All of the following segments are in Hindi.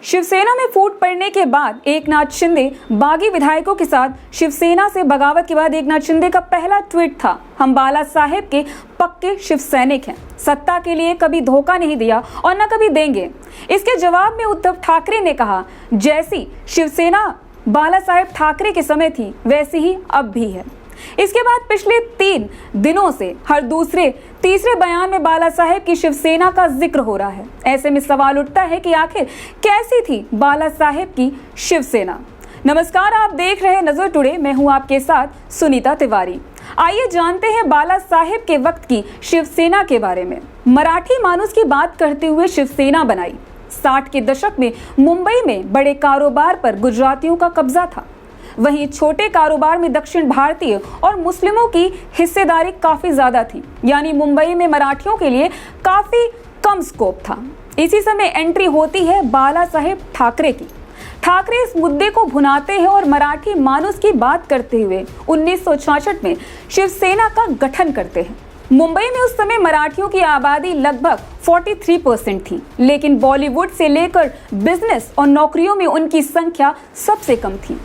शिवसेना में फूट पड़ने के बाद एकनाथ शिंदे बागी विधायकों के साथ शिवसेना से बगावत के बाद एकनाथ शिंदे का पहला ट्वीट था, हम बाला साहेब के पक्के शिव सैनिक हैं, सत्ता के लिए कभी धोखा नहीं दिया और न कभी देंगे। इसके जवाब में उद्धव ठाकरे ने कहा, जैसी शिवसेना बाला साहेब ठाकरे के समय थी वैसी ही अब भी है। इसके बाद पिछले 3 दिनों से हर दूसरे तीसरे बयान में बाला साहेब की शिवसेना का जिक्र हो रहा है। ऐसे में सवाल उठता है कि आखिर कैसी थी बाला साहेब की शिवसेना। नमस्कार, आप देख रहे हैं नजर टुडे। मैं हूं आपके साथ सुनीता तिवारी। आइए जानते हैं बाला साहेब के वक्त की शिवसेना के बारे में। मराठी मानुस की बात करते हुए शिवसेना बनाई। 60 के दशक में मुंबई में बड़े कारोबार पर गुजरातियों का कब्जा था, वहीं छोटे कारोबार में दक्षिण भारतीय और मुस्लिमों की हिस्सेदारी काफी ज्यादा थी, यानी मुंबई में मराठियों के लिए काफी कम स्कोप था। इसी समय एंट्री होती है बाला साहेब ठाकरे की। ठाकरे इस मुद्दे को भुनाते हैं और मराठी मानुस की बात करते हुए 1966 में शिवसेना का गठन करते हैं। मुंबई में उस समय मराठियों की आबादी लगभग 43% थी, लेकिन बॉलीवुड से लेकर बिजनेस और नौकरियों में उनकी संख्या सबसे कम थी।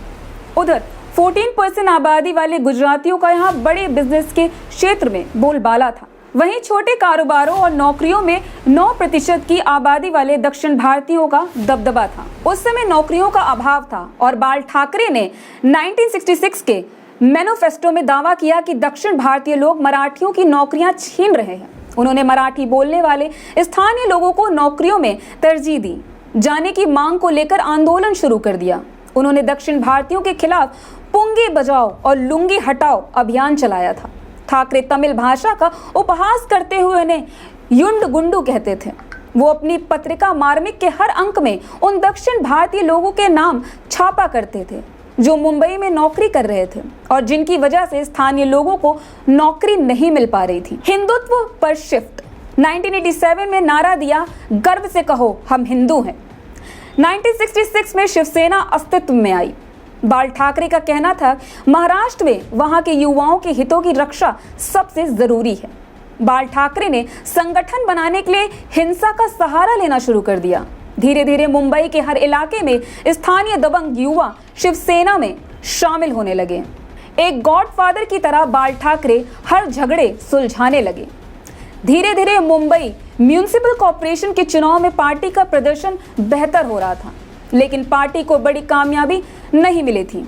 उधर 14% आबादी वाले गुजरातियों का यहाँ बड़े बिजनेस के क्षेत्र में बोलबाला था। वहीं छोटे कारोबारों और नौकरियों में 9% की आबादी वाले दक्षिण भारतीयों का दबदबा था। उस समय नौकरियों का अभाव था और बाल ठाकरे ने 1966 के मैनिफेस्टो में दावा किया कि दक्षिण भारतीय लोग मराठियों की नौकरियां छीन रहे हैं। उन्होंने मराठी बोलने वाले स्थानीय लोगों को नौकरियों में तरजीह दी जाने की मांग को लेकर आंदोलन शुरू कर दिया। उन्होंने दक्षिण भारतीयों के खिलाफ पुंगी बजाओ और लुंगी हटाओ अभियान चलाया था। ठाकरे तमिल भाषा का उपहास करते हुए उन्हें युंड गुंडू कहते थे। वो अपनी पत्रिका मार्मिक के हर अंक में उन दक्षिण भारतीय लोगों के नाम छापा करते थे जो मुंबई में नौकरी कर रहे थे और जिनकी वजह से स्थानीय लोगों को नौकरी नहीं मिल पा रही थी। हिंदुत्व पर शिफ्ट। 1987 में नारा दिया, गर्व से कहो हम हिंदू हैं। 1966 में शिवसेना अस्तित्व में आई। बाल ठाकरे का कहना था, महाराष्ट्र में वहां के युवाओं के हितों की रक्षा सबसे जरूरी है। बाल ठाकरे ने संगठन बनाने के लिए हिंसा का सहारा लेना शुरू कर दिया। धीरे धीरे मुंबई के हर इलाके में स्थानीय दबंग युवा शिवसेना में शामिल होने लगे। एक गॉडफादर की तरह बाल ठाकरे हर झगड़े सुलझाने लगे। धीरे धीरे मुंबई म्यूनिसिपल कॉर्पोरेशन के चुनाव में पार्टी का प्रदर्शन बेहतर हो रहा था, लेकिन पार्टी को बड़ी कामयाबी नहीं मिली थी।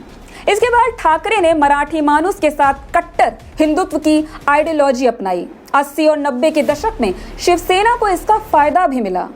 इसके बाद ठाकरे ने मराठी मानुस के साथ कट्टर हिंदुत्व की आइडियोलॉजी अपनाई। 80 और 90 के दशक में शिवसेना को इसका फायदा भी मिला।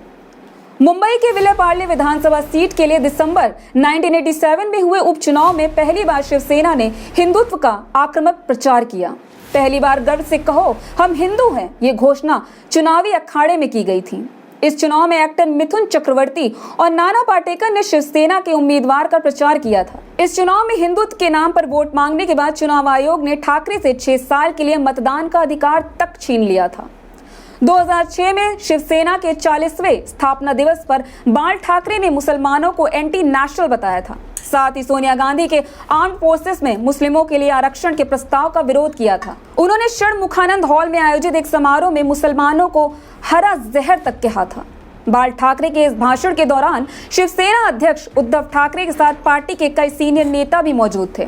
मुंबई के विले पार्ले विधानसभा सीट के लिए दिसंबर 1987 में हुए उपचुनाव में पहली बार शिवसेना ने हिंदुत्व का आक्रामक प्रचार किया। पहली बार गर्व से कहो हम हिंदू हैं, ये घोषणा चुनावी अखाड़े में की गई थी। इस चुनाव में एक्टर मिथुन चक्रवर्ती और नाना पाटेकर ने शिवसेना के उम्मीदवार का प्रचार किया था। इस चुनाव में हिंदुत्व के नाम पर वोट मांगने के बाद चुनाव आयोग ने ठाकरे से 6 साल के लिए मतदान का अधिकार तक छीन लिया था। 2006 में शिवसेना के 40वें स्थापना दिवस पर बाल ठाकरे ने मुसलमानों को एंटी नेशनल बताया था। साथ ही सोनिया गांधी के आर्म्ड फोर्सेस में मुस्लिमों के लिए आरक्षण के प्रस्ताव का विरोध किया था। उन्होंने षणमुखानंद हॉल में आयोजित एक समारोह में मुसलमानों को हरा जहर तक कहा था। बाल ठाकरे के इस भाषण के दौरान शिवसेना अध्यक्ष उद्धव ठाकरे के साथ पार्टी के कई सीनियर नेता भी मौजूद थे।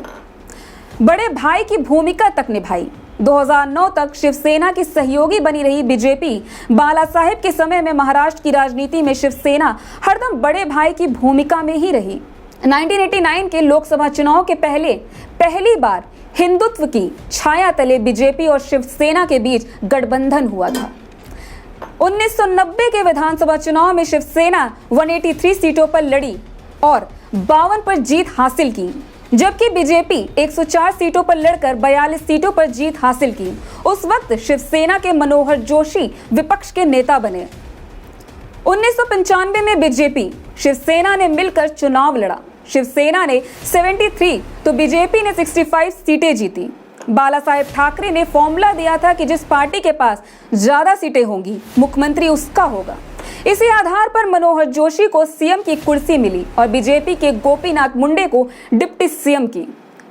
बड़े भाई की भूमिका तक निभाई। 2009 तक शिवसेना की सहयोगी बनी रही बीजेपी बाला साहेब के समय में महाराष्ट्र की राजनीति में शिवसेना हरदम बड़े भाई की भूमिका में ही रही। 1989 के लोकसभा चुनाव के पहली बार हिंदुत्व की छाया तले बीजेपी और शिवसेना के बीच गठबंधन हुआ था। 1990 के विधानसभा चुनाव में शिवसेना 183 सीटों पर लड़ी और 52 पर जीत हासिल की, जबकि बीजेपी 104 सीटों पर लड़कर 42 सीटों पर जीत हासिल की। उस वक्त शिवसेना के मनोहर जोशी विपक्ष के नेता बने। 1995 में बीजेपी शिवसेना ने मिलकर चुनाव लड़ा। शिवसेना ने 73 तो बीजेपी ने 65 सीटें जीती। बाला साहेब ठाकरे ने फॉर्मूला दिया था कि जिस पार्टी के पास ज्यादा सीटें होंगी मुख्यमंत्री उसका होगा। इसी आधार पर मनोहर जोशी को सीएम की कुर्सी मिली और बीजेपी के गोपीनाथ मुंडे को डिप्टी सीएम की।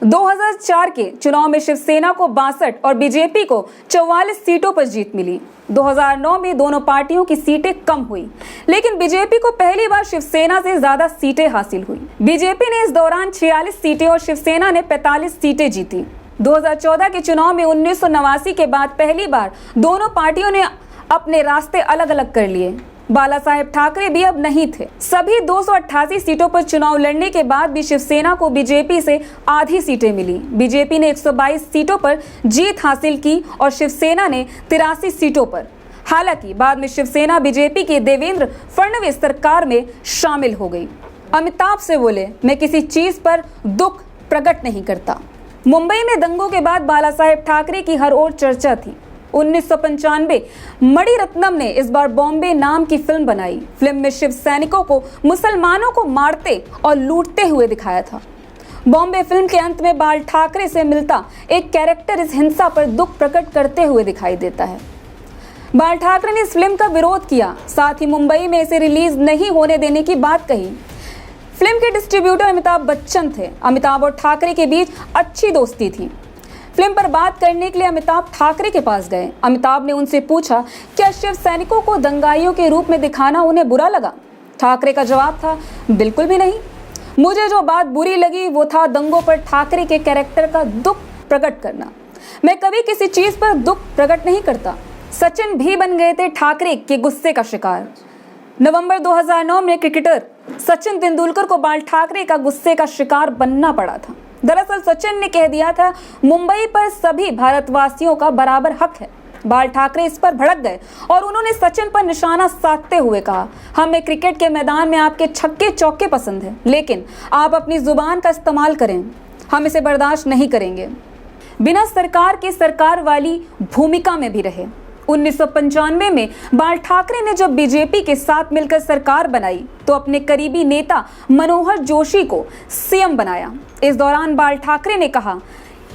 2004 के चुनाव में शिवसेना को 62 और बीजेपी को 44 सीटों पर जीत मिली। 2009 में दोनों पार्टियों की सीटें कम हुई, लेकिन बीजेपी को पहली बार शिवसेना से ज्यादा सीटें हासिल हुई। बीजेपी ने इस दौरान 46 सीटें और शिवसेना ने 45 सीटें जीती। 2014 के चुनाव में 1989 के बाद पहली बार दोनों पार्टियों ने अपने रास्ते अलग अलग कर लिए। बाला साहेब ठाकरे भी अब नहीं थे। सभी 288 सीटों पर चुनाव लड़ने के बाद भी शिवसेना को बीजेपी से आधी सीटें मिली। बीजेपी ने 122 सीटों पर जीत हासिल की और शिवसेना ने 83 सीटों पर। हालांकि बाद में शिवसेना बीजेपी की देवेंद्र फडणवीस सरकार में शामिल हो गई। अमिताभ से बोले, मैं किसी चीज पर दुख प्रकट नहीं करता। मुंबई में दंगों के बाद बाला साहेब ठाकरे की हर ओर चर्चा थी। 1995 मणिरत्नम ने इस बार बॉम्बे नाम की फिल्म बनाई। फिल्म में शिव सैनिकों को मुसलमानों को मारते और लूटते हुए दिखाया था। बॉम्बे फिल्म के अंत में बाल ठाकरे से मिलता एक कैरेक्टर इस हिंसा पर दुख प्रकट करते हुए दिखाई देता है। बाल ठाकरे ने इस फिल्म का विरोध किया, साथ ही मुंबई में इसे रिलीज नहीं होने देने की बात कही। फिल्म के डिस्ट्रीब्यूटर अमिताभ बच्चन थे। अमिताभ और ठाकरे के बीच अच्छी दोस्ती थी। फिल्म पर बात करने के लिए अमिताभ ठाकरे के पास गए। अमिताभ ने उनसे पूछा, क्या शिव सैनिकों को दंगाइयों के रूप में दिखाना उन्हें बुरा लगा? ठाकरे का जवाब था, बिल्कुल भी नहीं। मुझे जो बात बुरी लगी वो था दंगों पर ठाकरे के कैरेक्टर का दुख प्रकट करना। मैं कभी किसी चीज पर दुख प्रकट नहीं करता। सचिन भी बन गए थे ठाकरे के गुस्से का शिकार। नवंबर 2009 में क्रिकेटर सचिन तेंदुलकर को बाल ठाकरे का गुस्से का शिकार बनना पड़ा था। दरअसल सचिन ने कह दिया था, मुंबई पर सभी भारतवासियों का बराबर हक है। बाल ठाकरे इस पर भड़क गए और उन्होंने सचिन पर निशाना साधते हुए कहा, हमें क्रिकेट के मैदान में आपके छक्के चौके पसंद हैं, लेकिन आप अपनी जुबान का इस्तेमाल करें, हम इसे बर्दाश्त नहीं करेंगे। बिना सरकार के सरकार वाली भूमिका में भी रहे। 1995 में बाल ठाकरे ने जब बीजेपी के साथ मिलकर सरकार बनाई तो अपने करीबी नेता मनोहर जोशी को सीएम बनाया। इस दौरान बाल ठाकरे ने कहा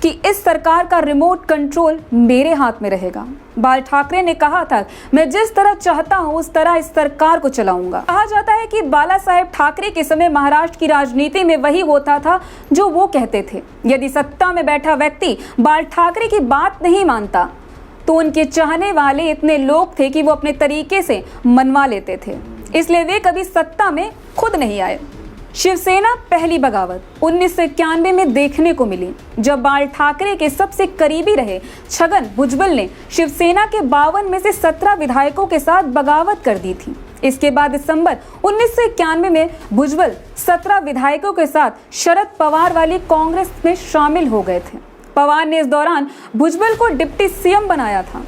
कि इस सरकार का रिमोट कंट्रोल मेरे हाथ में रहेगा। बाल ठाकरे ने कहा था, मैं जिस तरह चाहता हूं उस तरह इस सरकार को चलाऊंगा। कहा जाता है कि बाला साहेब ठाकरे के समय महाराष्ट्र की राजनीति में वही होता था जो वो कहते थे। यदि सत्ता में बैठा व्यक्ति बाल ठाकरे की बात नहीं मानता तो उनके चाहने वाले इतने लोग थे कि वो अपने तरीके से मनवा लेते थे, इसलिए वे कभी सत्ता में खुद नहीं आए। शिवसेना पहली बगावत 1991 में देखने को मिली, जब बाल ठाकरे के सबसे करीबी रहे छगन भुजबल ने शिवसेना के 52 में से 17 विधायकों के साथ बगावत कर दी थी। इसके बाद दिसंबर 1991 में भुजबल 17 विधायकों के साथ शरद पवार वाली कांग्रेस में शामिल हो गए थे। पवार ने इस दौरान भुजबल को डिप्टी सीएम बनाया था।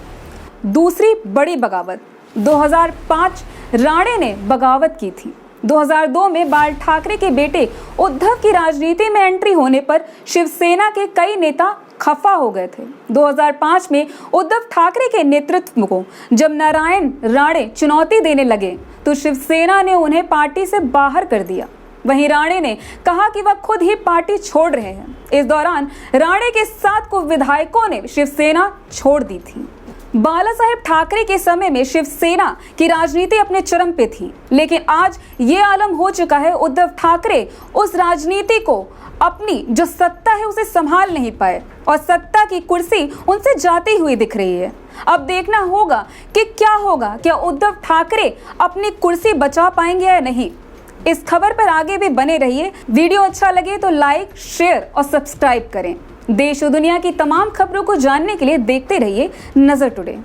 दूसरी बड़ी बगावत 2005 राणे ने बगावत की थी। 2002 में बाल ठाकरे के बेटे उद्धव की राजनीति में एंट्री होने पर शिवसेना के कई नेता खफा हो गए थे। 2005 में उद्धव ठाकरे के नेतृत्व को जब नारायण राणे चुनौती देने लगे तो शिवसेना ने उन्हें पार्टी से बाहर कर दिया। वहीं राणे ने कहा कि वह खुद ही पार्टी छोड़ रहे हैं। इस दौरान राणे के साथ कुछ विधायकों ने शिवसेना छोड़ दी थी। बाला साहेब ठाकरे के समय में शिवसेना की राजनीति अपने चरम पे थी, लेकिन आज ये आलम हो चुका है उद्धव ठाकरे उस राजनीति को अपनी जो सत्ता है उसे संभाल नहीं पाए और सत्ता की कुर्सी उनसे जाती हुई दिख रही है। अब देखना होगा कि क्या होगा, क्या उद्धव ठाकरे अपनी कुर्सी बचा पाएंगे या नहीं। इस खबर पर आगे भी बने रहिए। वीडियो अच्छा लगे तो लाइक, शेयर और सब्सक्राइब करें। देश और दुनिया की तमाम खबरों को जानने के लिए देखते रहिए नजर टुडे।